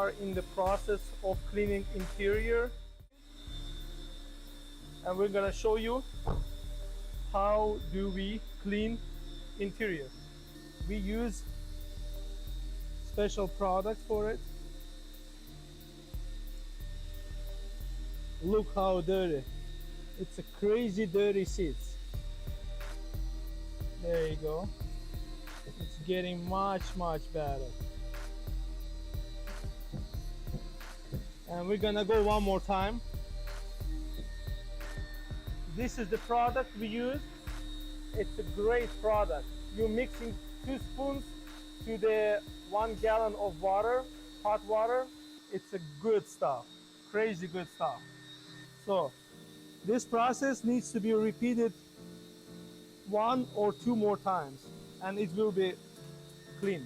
are in the process of cleaning interior, and we're gonna show you how do we clean interior. We use special products for it. Look how dirty. It's a crazy dirty seats. There you go. It's getting much better. And we're gonna go one more time. This is the product we use. It's a great product. You're mixing 2 spoons to the 1 gallon of water, hot water. It's a good stuff, crazy good stuff. So this process needs to be repeated 1 or 2 more times, and it will be clean.